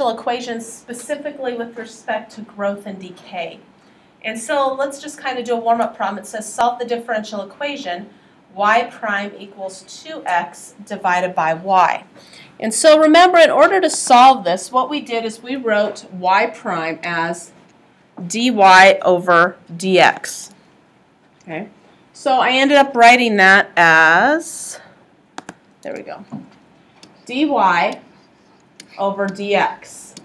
equations specifically with respect to growth and decay. And so let's just kind of do a warm-up problem. It says solve the differential equation y prime equals 2x divided by y. And so remember, in order to solve this, what we did is we wrote y prime as dy over dx. Okay, so I ended up writing that as, there we go, dy over dx.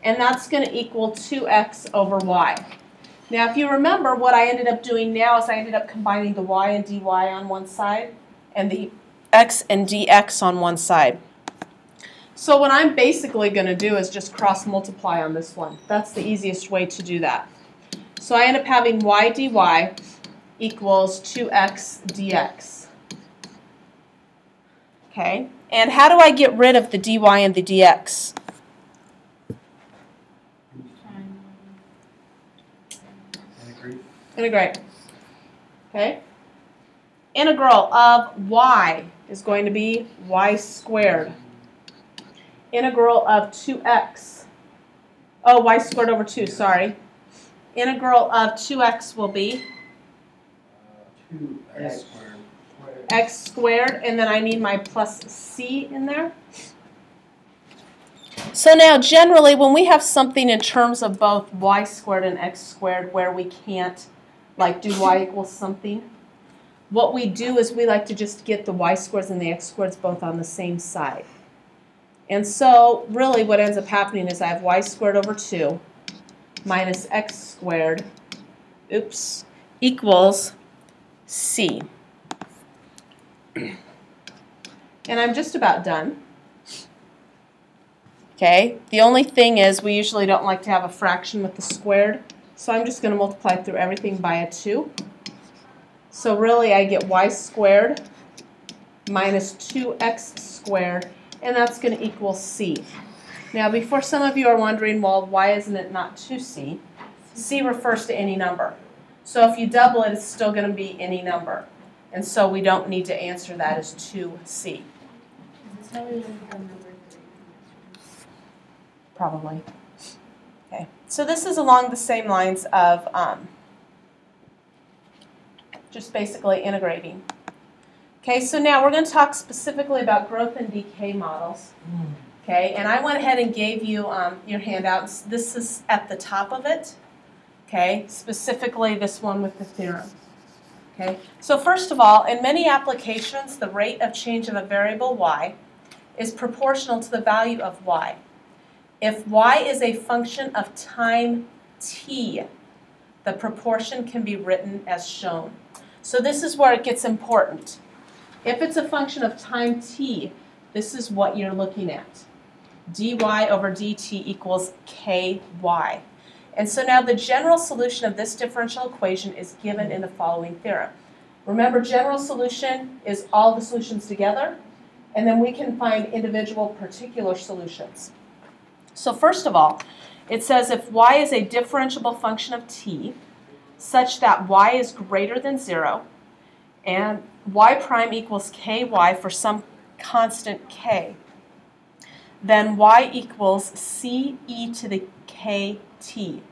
And that's going to equal 2x over y. Now, if you remember, what I ended up doing now is I ended up combining the y and dy on one side and the x and dx on one side. So what I'm basically going to do is just cross multiply on this one. That's the easiest way to do that. So I end up having y dy equals 2x dx. Okay, and how do I get rid of the dy and the dx? Integrate. Okay. Integral of y is going to be y squared. Integral of 2x. Oh, y squared over 2, sorry. Integral of 2x will be 2x squared. X squared, and then I need my plus c in there. So now generally when we have something in terms of both y squared and x squared where we can't like do y equals something, what we do is we like to just get the y squareds and the x squareds both on the same side. And so really what ends up happening is I have y squared over 2 minus x squared, equals c. And I'm just about done. Okay, the only thing is we usually don't like to have a fraction with the squared, so I'm just going to multiply through everything by a 2. So really I get y squared minus 2x squared, and that's going to equal c. Now before some of you are wondering, well, why isn't it not 2c? C refers to any number. So if you double it, it's still going to be any number. And so we don't need to answer that as 2c. Probably. Okay, so this is along the same lines of just basically integrating. Okay, so now we're going to talk specifically about growth and decay models. Okay, and I went ahead and gave you your handouts. This is at the top of it. Okay, specifically this one with the theorem. Okay, so first of all, in many applications, the rate of change of a variable y is proportional to the value of y. If y is a function of time t, the proportion can be written as shown. So this is where it gets important. If it's a function of time t, this is what you're looking at. dy over dt equals ky. And so now the general solution of this differential equation is given in the following theorem. Remember, general solution is all the solutions together, and then we can find individual particular solutions. So first of all, it says if y is a differentiable function of t such that y is greater than 0 and y prime equals ky for some constant k, then y equals c e to the kt.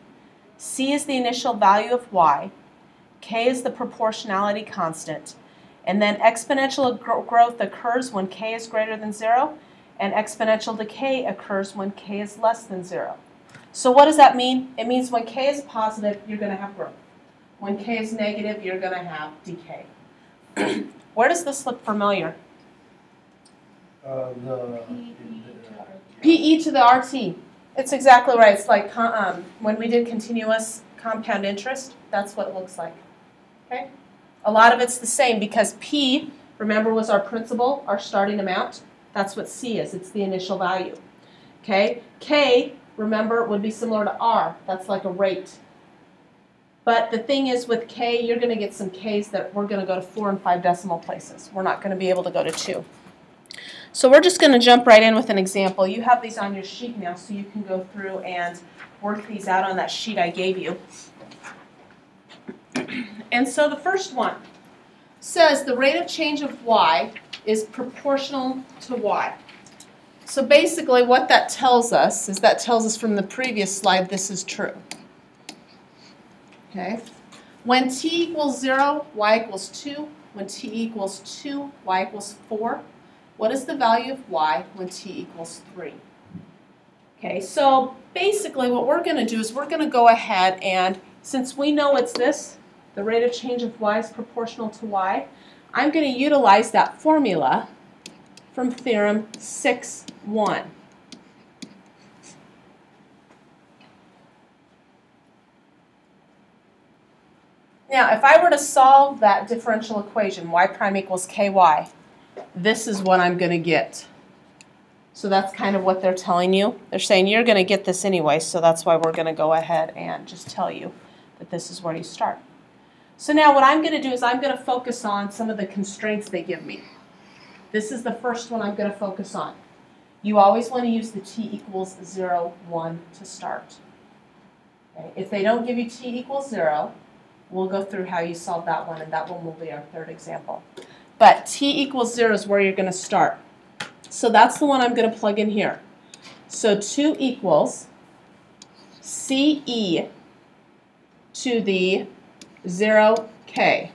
C is the initial value of y, k is the proportionality constant, and then exponential growth occurs when k is greater than 0, and exponential decay occurs when k is less than 0. So what does that mean? It means when k is positive, you're going to have growth. When k is negative, you're going to have decay. Where does this look familiar? PE to the RT. It's exactly right. It's like when we did continuous compound interest, that's what it looks like. Okay? A lot of it's the same because P, remember, was our principal, our starting amount. That's what C is. It's the initial value. Okay? K, remember, would be similar to R. That's like a rate. But the thing is with K, you're going to get some Ks that we're going to go to 4 and 5 decimal places. We're not going to be able to go to 2. So we're just going to jump right in with an example. You have these on your sheet now, so you can go through and work these out on that sheet I gave you. And so the first one says the rate of change of y is proportional to y. So basically what that tells us is that tells us from the previous slide this is true. Okay? When t equals 0, y equals 2. When t equals 2, y equals 4. What is the value of y when t equals 3? Okay, so basically what we're going to do is we're going to go ahead and, since we know it's this, the rate of change of y is proportional to y, I'm going to utilize that formula from theorem 6.1. Now, if I were to solve that differential equation, y prime equals ky, this is what I'm going to get. So that's kind of what they're telling you. They're saying you're going to get this anyway, so that's why we're going to go ahead and just tell you that this is where you start. So now what I'm going to do is I'm going to focus on some of the constraints they give me. This is the first one I'm going to focus on. You always want to use the t equals 0, 1 to start. Okay? If they don't give you t equals 0, we'll go through how you solve that one, and that one will be our third example. But t equals 0 is where you're going to start. So that's the one I'm going to plug in here. So 2 equals ce to the 0k.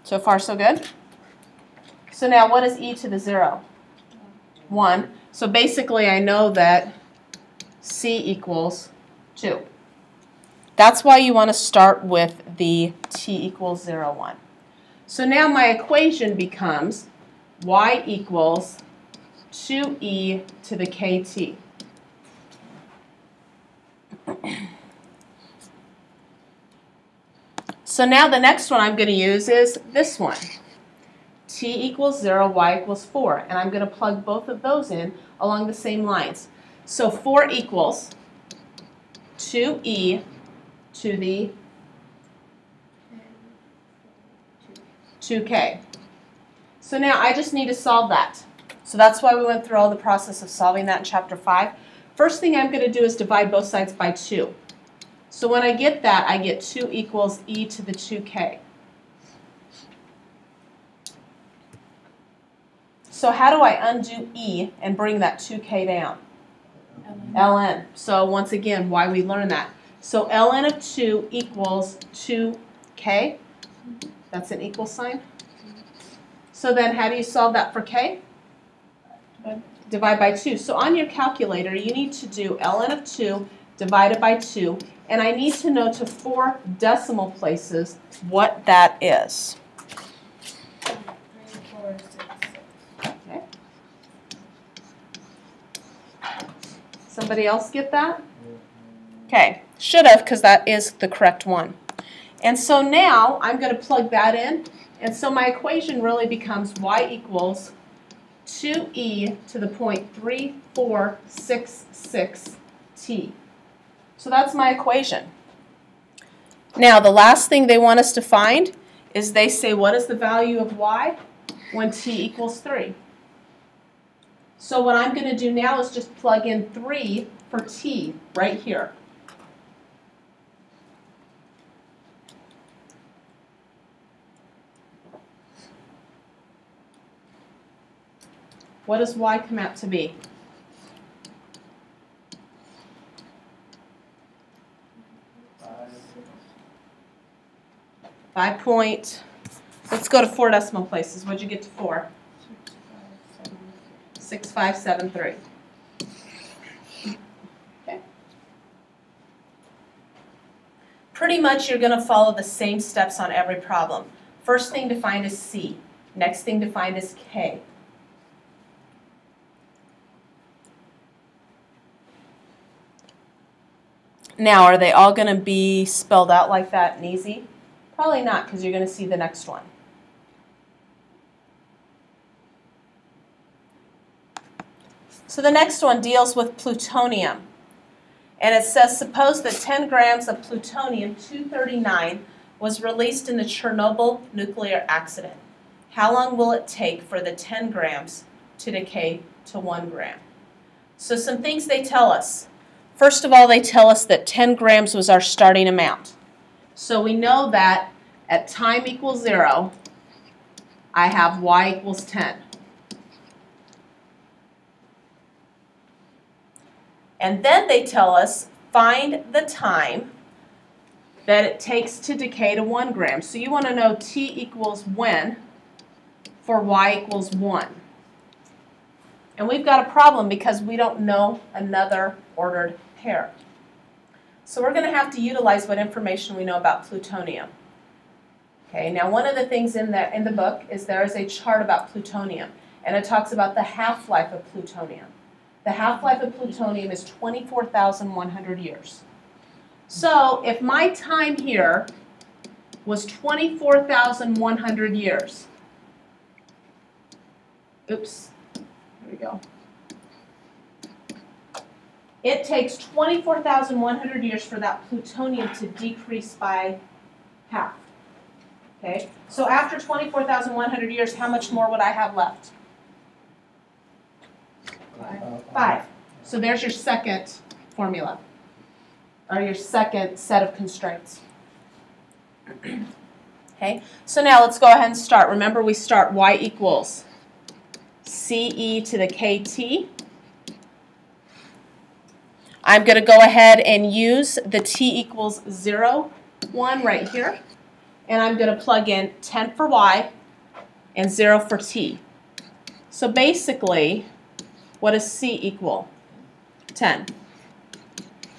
So far, so good? So now what is e to the 0? 1. So basically I know that c equals 2. That's why you want to start with the t equals 0, 1. So now my equation becomes y equals 2e to the kt. So now the next one I'm going to use is this one. T equals 0, y equals 4. And I'm going to plug both of those in along the same lines. So 4 equals 2e to the 2k. So now I just need to solve that. So that's why we went through all the process of solving that in Chapter 5. First thing I'm going to do is divide both sides by 2. So when I get that, I get 2 equals e to the 2k. So how do I undo e and bring that 2k down? ln. So once again, why we learn that. So ln of 2 equals 2k. That's an equal sign. So then how do you solve that for k? Divide by 2. So on your calculator, you need to do ln of 2 divided by 2. And I need to know to 4 decimal places what that is. 3, 4, 6, 6. Okay. Somebody else get that? Okay. Should have, because that is the correct one. And so now I'm going to plug that in. And so my equation really becomes y equals 2e to the 0.3466 t. So that's my equation. Now the last thing they want us to find is they say what is the value of y when t equals 3. So what I'm going to do now is just plug in 3 for t right here. What does y come out to be? 5 point. Let's go to 4 decimal places. What'd you get to 4? 6573. Okay. Pretty much you're going to follow the same steps on every problem. First thing to find is c. Next thing to find is k. Now, are they all going to be spelled out like that and easy? Probably not, because you're going to see the next one. So the next one deals with plutonium. And it says, suppose that 10 grams of plutonium-239 was released in the Chernobyl nuclear accident. How long will it take for the 10 grams to decay to 1 gram? So some things they tell us. First of all, they tell us that 10 grams was our starting amount. So we know that at time equals 0, I have y equals 10. And then they tell us, find the time that it takes to decay to 1 gram. So you want to know t equals when for y equals 1. And we've got a problem because we don't know another ordered pair. So we're going to have to utilize what information we know about plutonium. Okay, now one of the things in the book is there is a chart about plutonium, and it talks about the half-life of plutonium. The half-life of plutonium is 24,100 years. So if my time here was 24,100 years, oops, here we go. It takes 24,100 years for that plutonium to decrease by half. Okay, so after 24,100 years, how much more would I have left? 5. So there's your second formula, or your second set of constraints. Okay, so now let's go ahead and start. Remember, we start y equals CE to the KT. I'm going to go ahead and use the t equals 0, 1 right here. And I'm going to plug in 10 for y and 0 for t. So basically, what does c equal? 10.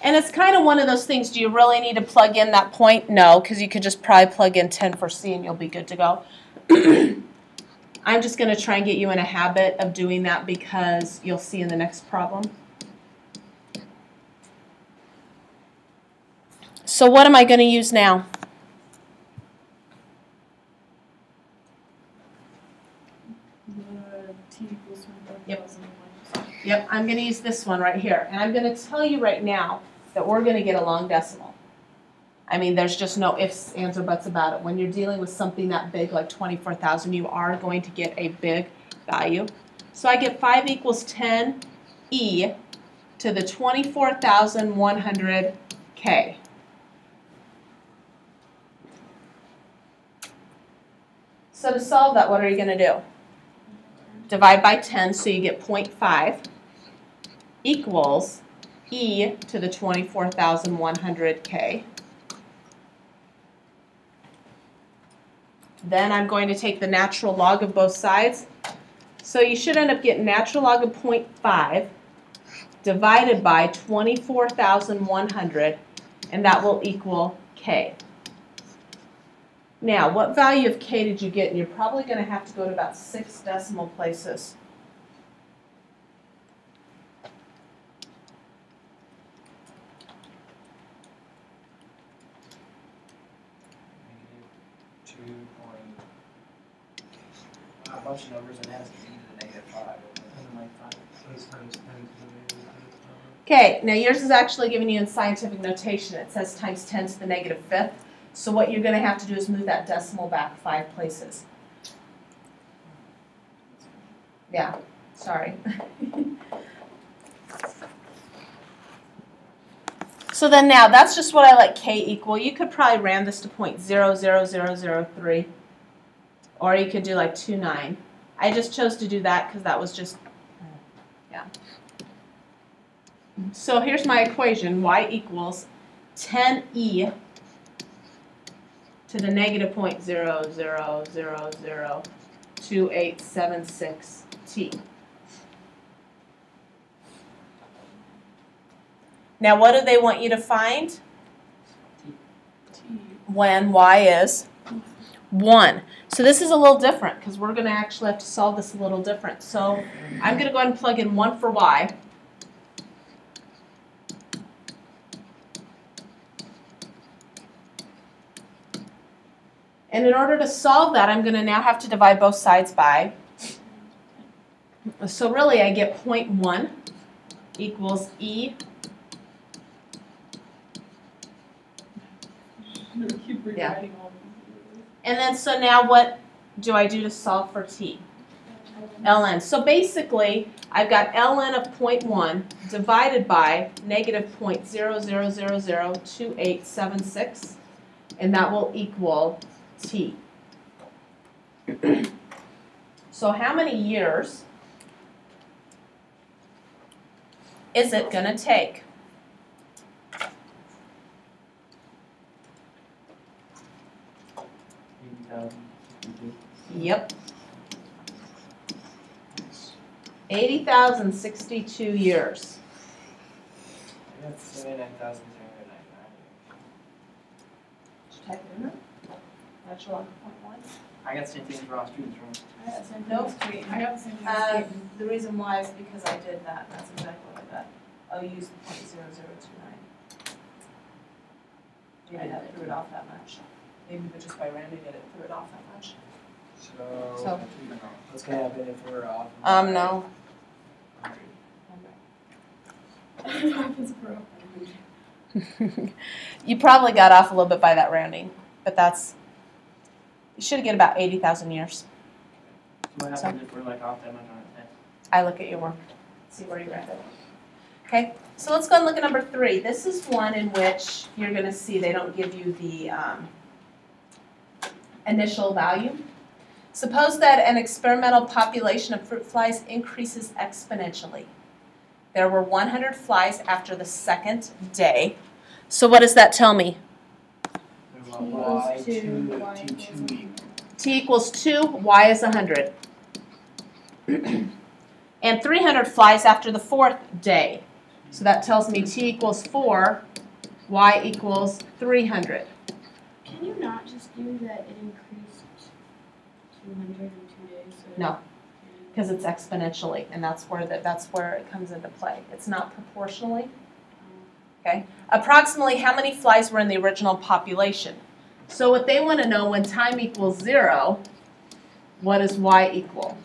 And it's kind of one of those things, do you really need to plug in that point? No, because you could just probably plug in 10 for c and you'll be good to go. I'm just going to try and get you in a habit of doing that because you'll see in the next problem. So what am I going to use now? Yep, I'm going to use this one right here. And I'm going to tell you right now that we're going to get a long decimal. I mean, there's just no ifs, ands, or buts about it. When you're dealing with something that big like 24,000, you are going to get a big value. So I get 5 equals 10 e to the 24,100 k. So to solve that, what are you going to do? Divide by 10, so you get 0.5 equals e to the 24,100 k. Then I'm going to take the natural log of both sides. So you should end up getting natural log of 0.5 divided by 24,100, and that will equal k. Now, what value of k did you get? And you're probably going to have to go to about 6 decimal places. A bunch of numbers and has to be to the -5. Okay, now yours is actually giving you in scientific notation. It says times 10 to the -5th. So what you're going to have to do is move that decimal back 5 places. Yeah, sorry. So then now, that's just what I let k equal. You could probably round this to 0.00003. Or you could do like 2.9. I just chose to do that because that was just, yeah. So here's my equation. Y equals 10e to the -0.00002876 t. Now what do they want you to find? When y is 1. So this is a little different because we're going to actually have to solve this a little different. So I'm going to go ahead and plug in 1 for y. And in order to solve that, I'm going to now have to divide both sides by. So really, I get 0.1 equals e. Yeah. And then, so now what do I do to solve for t? ln. So basically, I've got ln of 0.1 divided by -0.00002876, and that will equal t. So how many years is it going to take? Yep. 80,062 years. I got 79,399. Did you type it in there? Natural log of 0.1. I got the same thing as Ross Students Room. I got the same Nope. thing. I got the same thing. The reason why is because I did that. That's exactly what I got. I'll use the 0.0029. Maybe that threw it off that much. Maybe just by rounding it, it threw it off that much. So what's gonna happen if we're off? No. What happens if we're off by 100? You probably got off a little bit by that rounding, but you should get about 80,000 years. What happens if we're like off that much on a 10? I look at your work, see where you're at. Okay, so let's go and look at number 3. This is one in which you're going to see they don't give you the initial value. Suppose that an experimental population of fruit flies increases exponentially. There were 100 flies after the second day. So what does that tell me? Y T equals equals 2. T equals 2, y is 100. And 300 flies after the 4th day. So that tells me T equals 4, y equals 300. Can you not just do that it increased 200 in 2 days? So No, because it's exponentially, and that's where it comes into play. It's not proportionally. Okay. Approximately how many flies were in the original population? So what they want to know when time equals 0, what does y equal?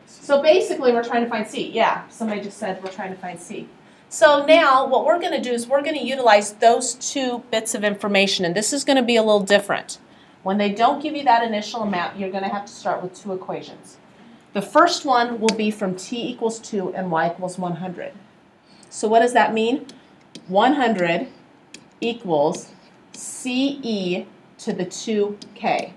So basically we're trying to find C. Yeah, somebody just said we're trying to find C. So now what we're going to do is we're going to utilize those 2 bits of information, and this is going to be a little different. When they don't give you that initial amount, you're going to have to start with 2 equations. The first one will be from T equals 2 and y equals 100. So what does that mean? 100 equals CE to the 2K.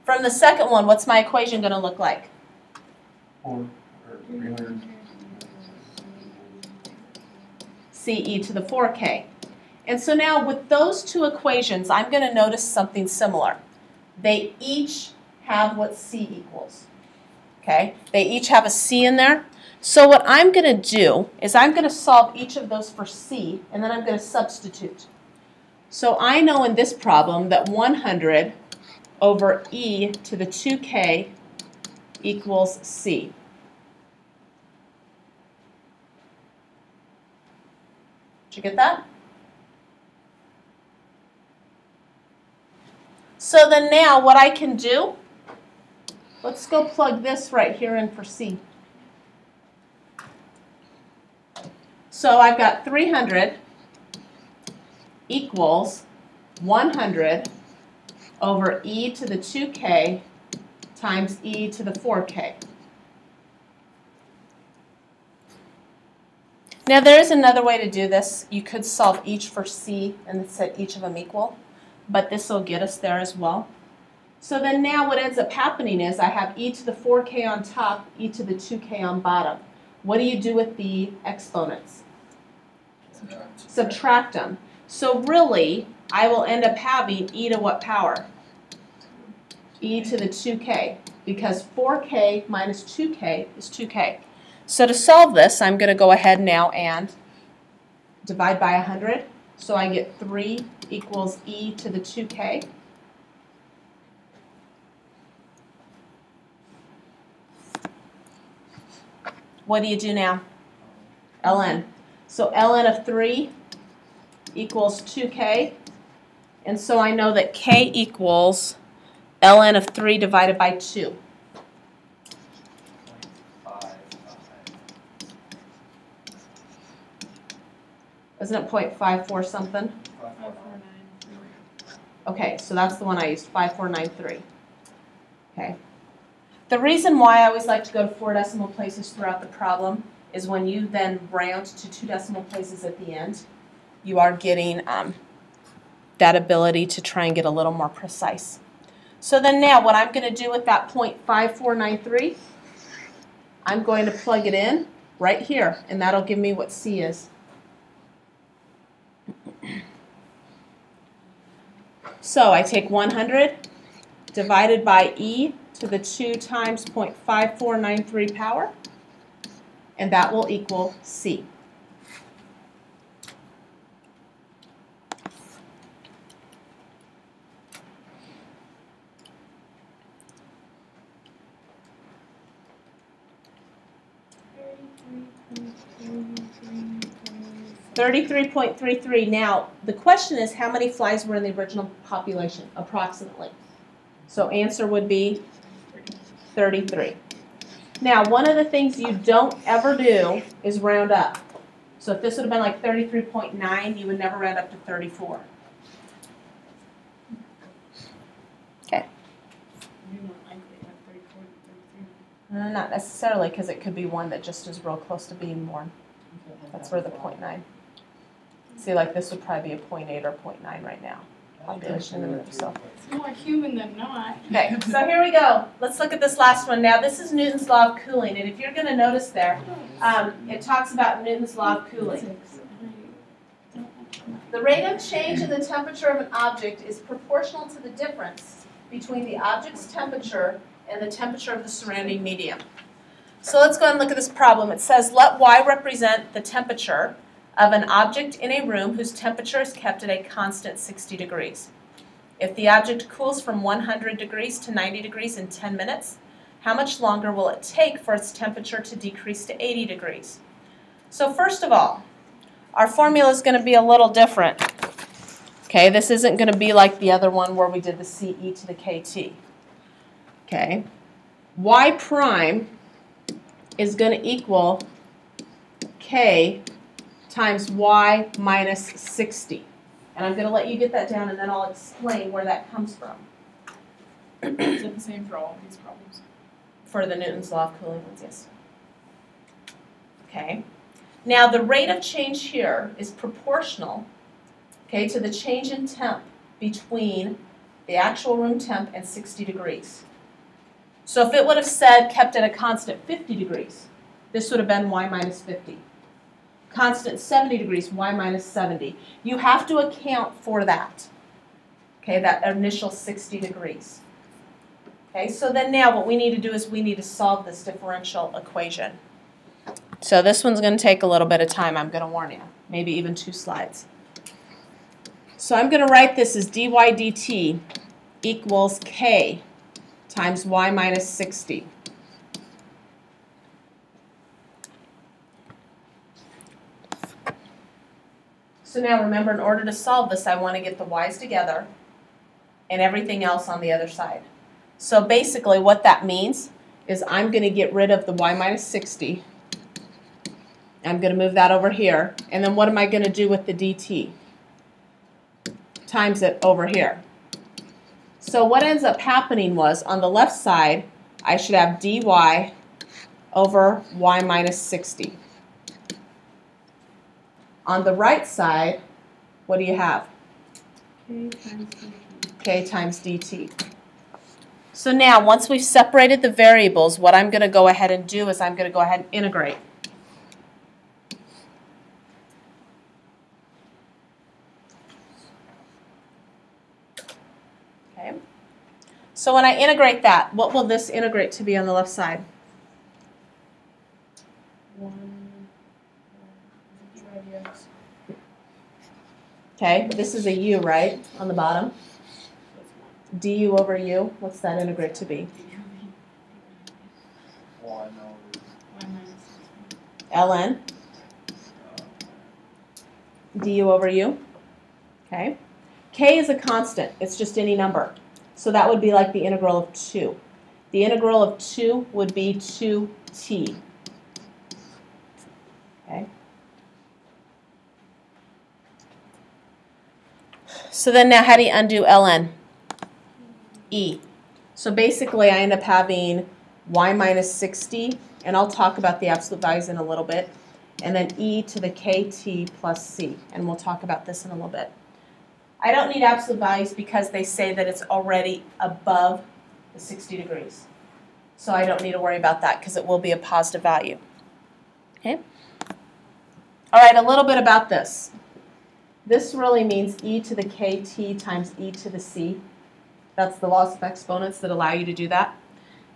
From the second one, what's my equation going to look like? 300. CE to the 4K. And so now with those 2 equations, I'm going to notice something similar. They each have what C equals. Okay? They each have a C in there. So what I'm going to do is I'm going to solve each of those for C, and then I'm going to substitute. So I know in this problem that 100 over e to the 2k equals c. Did you get that? So then now what I can do, let's go plug this right here in for c. So I've got 300 equals 100 over e to the 2k times e to the 4k. Now there is another way to do this. You could solve each for c and set each of them equal, but this will get us there as well. So then now what ends up happening is I have e to the 4k on top, e to the 2k on bottom. What do you do with the exponents? Subtract them. So really, I will end up having e to what power? E to the 2k, because 4k minus 2k is 2k. So to solve this, I'm going to go ahead now and divide by 100. So I get 3 equals e to the 2k. What do you do now? ln. So ln of 3 equals 2k. And so I know that k equals ln of 3 divided by 2. Isn't it 0.54 something? 5493. Okay, so that's the one I used, 5493. Okay. The reason why I always like to go to 4 decimal places throughout the problem is when you then round to 2 decimal places at the end, you are getting that ability to try and get a little more precise. So then now what I'm going to do with that 0.5493, I'm going to plug it in right here, and that'll give me what C is. So I take 100 divided by e to the 2 times 0.5493 power, and that will equal C. $33.33. Now, the question is how many flies were in the original population, approximately? So answer would be 33. Now, one of the things you don't ever do is round up. So if this would have been like 33.9, you would never round up to 34. Okay. Not necessarily, because it could be one that just is real close to being born. That's where the 0.9. See, like this would probably be a 0.8 or 0.9 right now. Population in the room. So. It's more human than not. Okay, so here we go. Let's look at this last one. Now, this is Newton's law of cooling, and if you're going to notice there, it talks about Newton's law of cooling. The rate of change in the temperature of an object is proportional to the difference between the object's temperature and the temperature of the surrounding medium. So let's go ahead and look at this problem. It says, let y represent the temperature of an object in a room whose temperature is kept at a constant 60 degrees. If the object cools from 100 degrees to 90 degrees in 10 minutes, how much longer will it take for its temperature to decrease to 80 degrees? So first of all, our formula is going to be a little different. Okay, this isn't going to be like the other one where we did the CE to the KT. Okay, y prime is going to equal K times y minus 60. And I'm going to let you get that down, and then I'll explain where that comes from. Is it the same for all of these problems? For the Newton's law of cooling ones, yes. Okay. Now, the rate of change here is proportional, okay, to the change in temp between the actual room temp and 60 degrees. So if it would have said kept at a constant 50 degrees, this would have been y minus 50. Constant 70 degrees, y minus 70. You have to account for that, okay, that initial 60 degrees. Okay, so then now what we need to do is we need to solve this differential equation. So this one's going to take a little bit of time, I'm going to warn you, maybe even 2 slides. So I'm going to write this as dy dt equals k times y minus 60. So now remember, in order to solve this, I want to get the y's together and everything else on the other side. So basically what that means is I'm going to get rid of the y minus 60. I'm going to move that over here. And then what am I going to do with the dt? Times it over here. So what ends up happening was, on the left side, I should have dy over y minus 60. On the right side, what do you have? K times dt. So now, once we've separated the variables, what I'm going to go ahead and do is I'm going to go ahead and integrate. Okay. So when I integrate that, what will this integrate to be on the left side? 1 dx. Okay, this is a u, right, on the bottom? Du over u, what's that integrate to be? Ln du over u. Okay. K is a constant. It's just any number. So that would be like the integral of 2. The integral of 2 would be 2t. Okay. So then now how do you undo ln? E. So basically I end up having y minus 60, and I'll talk about the absolute values in a little bit, and then e to the kt plus c. And we'll talk about this in a little bit. I don't need absolute values because they say that it's already above the 60 degrees. So I don't need to worry about that because it will be a positive value. Okay? All right, a little bit about this. This really means e to the kt times e to the c. That's the laws of exponents that allow you to do that.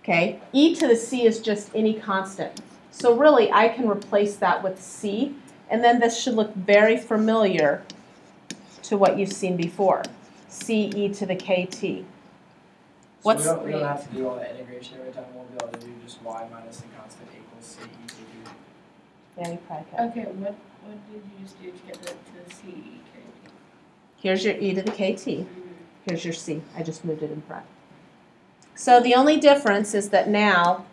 Okay, e to the c is just any constant. So really, I can replace that with c, and then this should look very familiar to what you've seen before. C e to the kt. What's So we don't have to do all that integration every time. We'll be able to do just y minus the constant equals c e to b. Yeah, you probably can. Okay, what did you just do to get to the CE? Here's your e to the kt. Here's your c. I just moved it in front. So the only difference is that now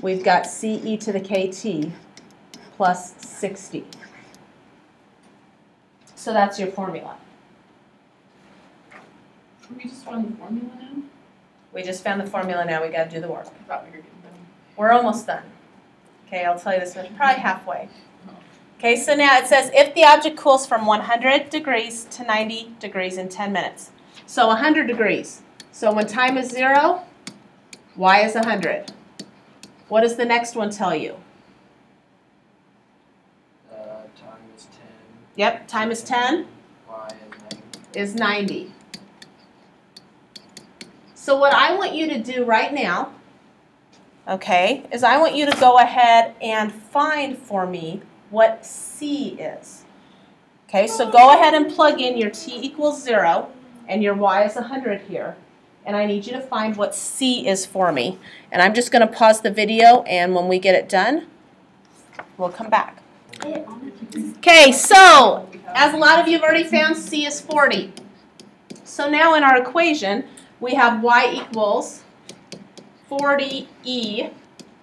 we've got c e to the kt plus 60. So that's your formula. We just found the formula now? We just found the formula now. We got to do the work. I thought we were getting done. We're almost done. Okay, I'll tell you this much. Probably halfway. Okay, so now it says if the object cools from 100 degrees to 90 degrees in 10 minutes. So 100 degrees. So when time is 0, y is 100. What does the next one tell you? Time is 10. Yep, time is 10 Y is 90. So what I want you to do right now, okay, is I want you to go ahead and find for me what C is. Okay, so go ahead and plug in your t equals 0 and your y is 100 here. And I need you to find what C is for me. And I'm just going to pause the video, and when we get it done, we'll come back. Okay, so as a lot of you have already found, C is 40. So now in our equation, we have y equals 40e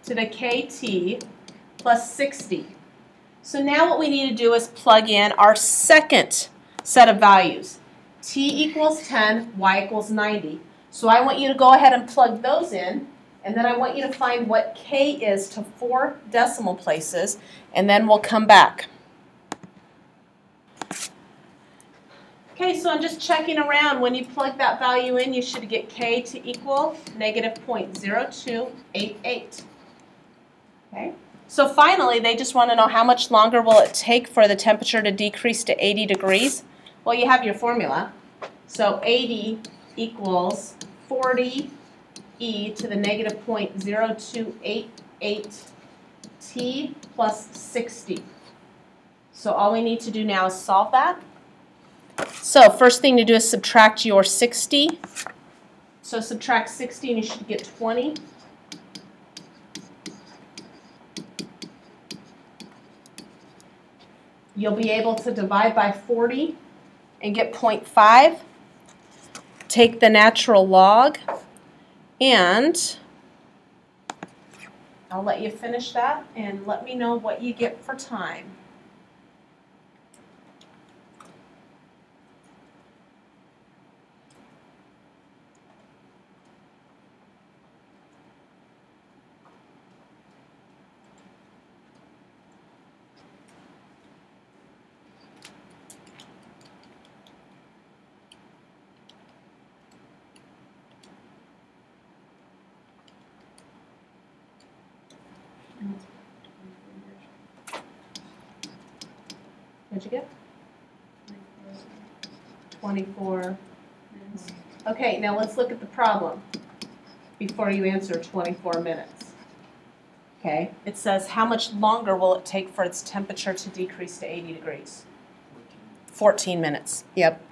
to the kt plus 60. So now what we need to do is plug in our second set of values. T equals 10, y equals 90. So I want you to go ahead and plug those in, and then I want you to find what k is to 4 decimal places, and then we'll come back. Okay, so I'm just checking around. When you plug that value in, you should get k to equal negative 0.0288. Okay. So finally, they just want to know how much longer will it take for the temperature to decrease to 80 degrees. Well, you have your formula. So 80 equals 40e to the negative 0.0288 t plus 60. So all we need to do now is solve that. So first thing to do is subtract your 60. So subtract 60 and you should get 20. You'll be able to divide by 40 and get 0.5. Take the natural log, and I'll let you finish that and let me know what you get for time. What'd you get? 24. Okay, now let's look at the problem before you answer 24 minutes. Okay, it says how much longer will it take for its temperature to decrease to 80 degrees? 14 minutes, yep.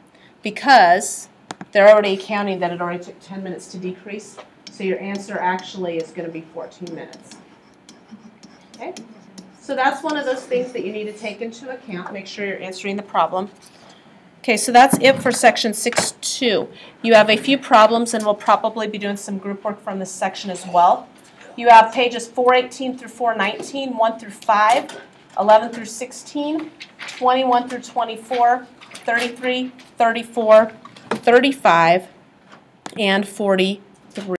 Because they're already counting that it already took 10 minutes to decrease, so your answer actually is going to be 14 minutes. Okay? So that's one of those things that you need to take into account. Make sure you're answering the problem. Okay, so that's it for section 6.2. You have a few problems, and we'll probably be doing some group work from this section as well. You have pages 418 through 419, 1 through 5, 11 through 16, 21 through 24, 33, 34, 35, and 40